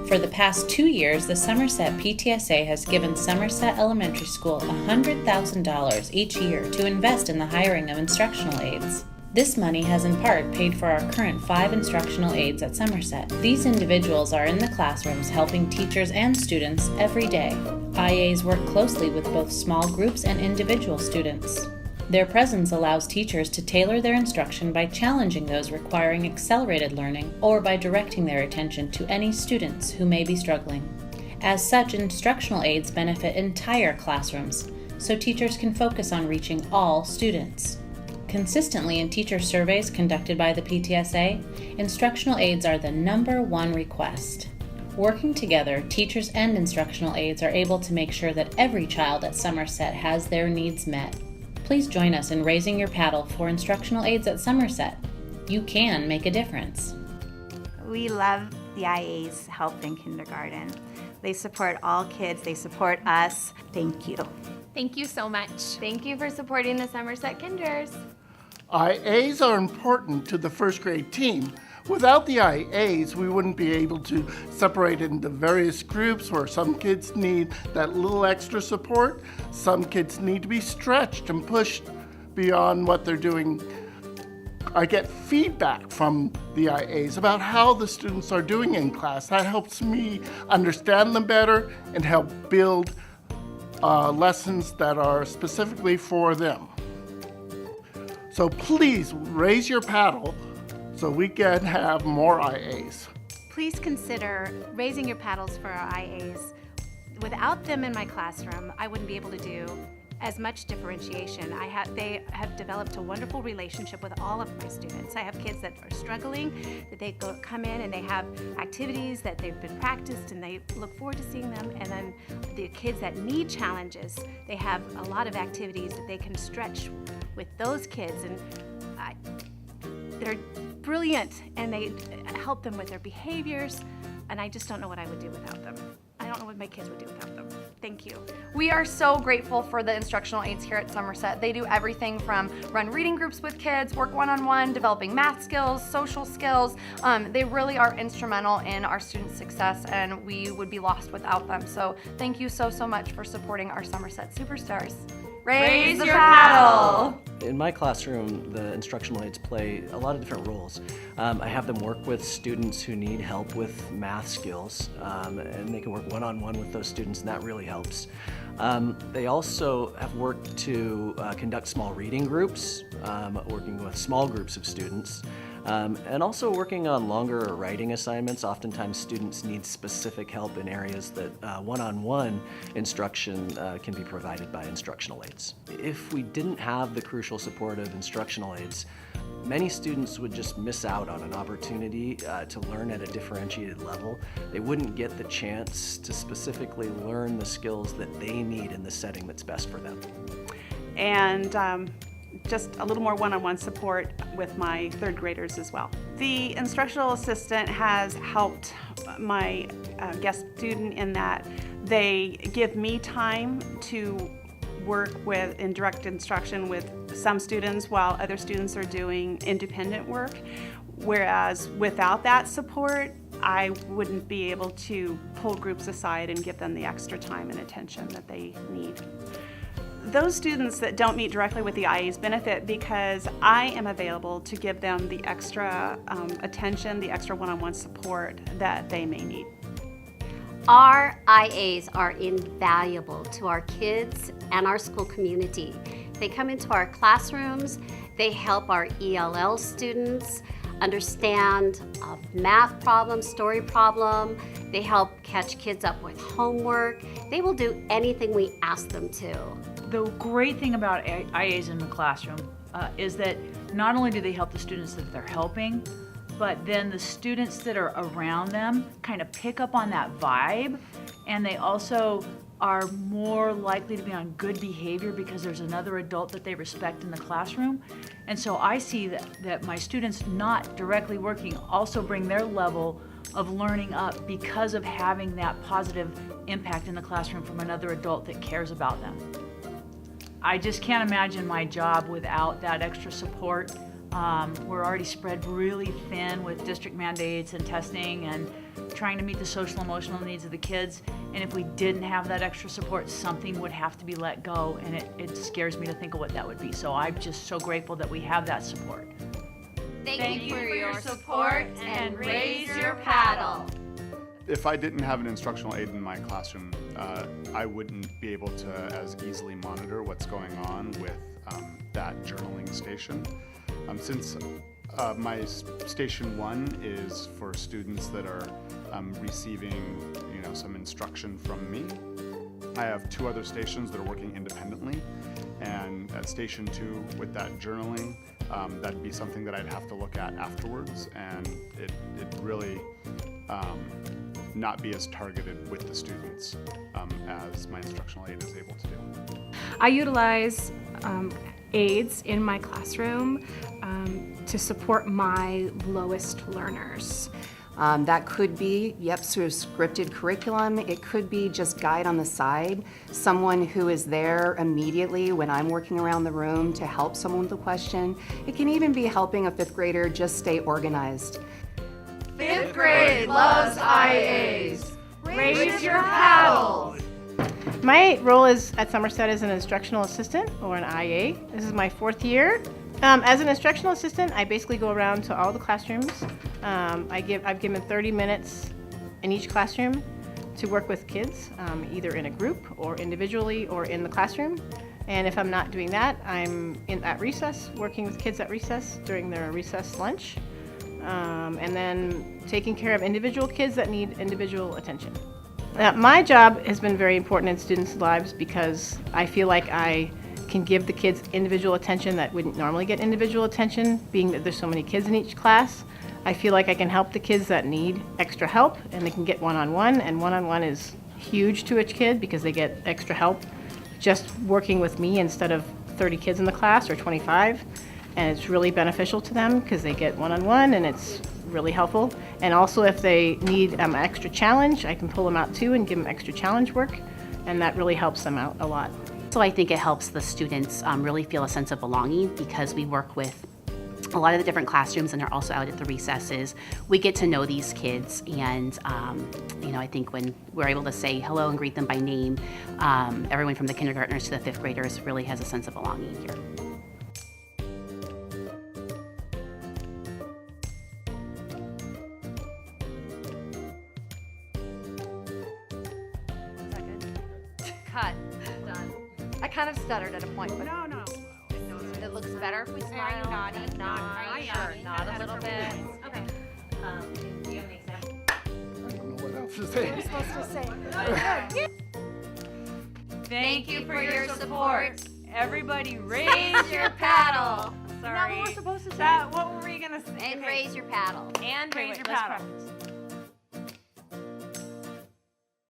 For the past 2 years, the Sommerset PTSA has given Sommerset Elementary School $100,000 each year to invest in the hiring of instructional aides. This money has in part paid for our current 5 instructional aides at Sommerset. These individuals are in the classrooms helping teachers and students every day. IAs work closely with both small groups and individual students. Their presence allows teachers to tailor their instruction by challenging those requiring accelerated learning or by directing their attention to any students who may be struggling. As such, instructional aides benefit entire classrooms, so teachers can focus on reaching all students. Consistently in teacher surveys conducted by the PTSA, instructional aides are the #1 request. Working together, teachers and instructional aides are able to make sure that every child at Sommerset has their needs met. Please join us in raising your paddle for instructional aides at Sommerset. You can make a difference. We love the IA's help in kindergarten. They support all kids, they support us. Thank you. Thank you so much. Thank you for supporting the Sommerset Kinders. IAs are important to the first grade team. Without the IAs, we wouldn't be able to separate into various groups where some kids need that little extra support, some kids need to be stretched and pushed beyond what they're doing. I get feedback from the IAs about how the students are doing in class. That helps me understand them better and help build lessons that are specifically for them. So please raise your paddle so we can have more IAs. Please consider raising your paddles for our IAs. Without them in my classroom, I wouldn't be able to do as much differentiation. They have developed a wonderful relationship with all of my students. I have kids that are struggling, that they come in and they have activities that they've been practiced and they look forward to seeing them. And then the kids that need challenges, they have a lot of activities that they can stretch with those kids. And they're brilliant and they help them with their behaviors. And I just don't know what I would do without them. I don't know what my kids would do without them. Thank you. We are so grateful for the instructional aides here at Sommerset. They do everything from run reading groups with kids, work one-on-one, developing math skills, social skills. They really are instrumental in our students' success, and we would be lost without them. So thank you so much for supporting our Sommerset Superstars. Raise your paddle! In my classroom, the instructional aides play a lot of different roles. I have them work with students who need help with math skills, and they can work one-on-one with those students, and that really helps. They also have worked to conduct small reading groups, working with small groups of students, and also working on longer writing assignments. Oftentimes students need specific help in areas that one-on-one instruction can be provided by instructional aides. If we didn't have the crucial support of instructional aides, many students would just miss out on an opportunity to learn at a differentiated level. They wouldn't get the chance to specifically learn the skills that they need in the setting that's best for them. And just a little more one-on-one support with my third graders as well. The instructional assistant has helped my guest student in that they give me time to work with in direct instruction with some students while other students are doing independent work. Whereas without that support, I wouldn't be able to pull groups aside and give them the extra time and attention that they need. Those students that don't meet directly with the IAs benefit because I am available to give them the extra attention, the extra one-on-one support that they may need. Our IAs are invaluable to our kids and our school community. They come into our classrooms, they help our ELL students understand math problems, story problem, they help catch kids up with homework. They will do anything we ask them to. The great thing about IAs in the classroom is that not only do they help the students that they're helping, but then the students that are around them kind of pick up on that vibe, and they also are more likely to be on good behavior because there's another adult that they respect in the classroom. And so I see that my students not directly working also bring their level of learning up because of having that positive impact in the classroom from another adult that cares about them. I just can't imagine my job without that extra support We're already spread really thin with district mandates and testing and trying to meet the social emotional needs of the kids. And if we didn't have that extra support, something would have to be let go, and it scares me to think of what that would be. So I'm just so grateful that we have that support. Thank you for your support and raise your paddle. If I didn't have an instructional aide in my classroom, I wouldn't be able to as easily monitor what's going on with that journaling station. Since my station 1 is for students that are receiving, some instruction from me, I have 2 other stations that are working independently, and at station 2 with that journaling, that'd be something that I'd have to look at afterwards, and it really not be as targeted with the students as my instructional aide is able to do. I utilize aids in my classroom to support my lowest learners. That could be, through scripted curriculum. It could be just guide on the side, someone who is there immediately when I'm working around the room to help someone with a question. It can even be helping a 5th grader just stay organized. 5th grade loves IAs. Raise your paddle. My role at Sommerset as an instructional assistant, or an IA. This is my 4th year. As an instructional assistant, I basically go around to all the classrooms. I've given 30 minutes in each classroom to work with kids, either in a group or individually or in the classroom. And if I'm not doing that, I'm at recess, working with kids at recess during their recess lunch, and then taking care of individual kids that need individual attention. My job has been very important in students' lives because I feel like I can give the kids individual attention that wouldn't normally get individual attention, being that there's so many kids in each class. I feel like I can help the kids that need extra help, and they can get one-on-one, and one-on-one is huge to each kid because they get extra help just working with me instead of 30 kids in the class or 25, and it's really beneficial to them because they get one-on-one, and it's really helpful. And also if they need an extra challenge, I can pull them out too and give them extra challenge work, and that really helps them out a lot. So I think it helps the students really feel a sense of belonging because we work with a lot of the different classrooms and they're also out at the recesses. We get to know these kids, and I think when we're able to say hello and greet them by name, everyone from the kindergartners to the 5th graders really has a sense of belonging here. Cut. Done. I kind of stuttered at a point, but No. it looks better if we smile. Nod a little bit. Okay. Do you have an example? I don't know what else to say. Thank you for your support. Everybody raise your paddle. Sorry. What we're supposed to say? What were we gonna say? And raise your paddle. And Raise your let's paddle. practice.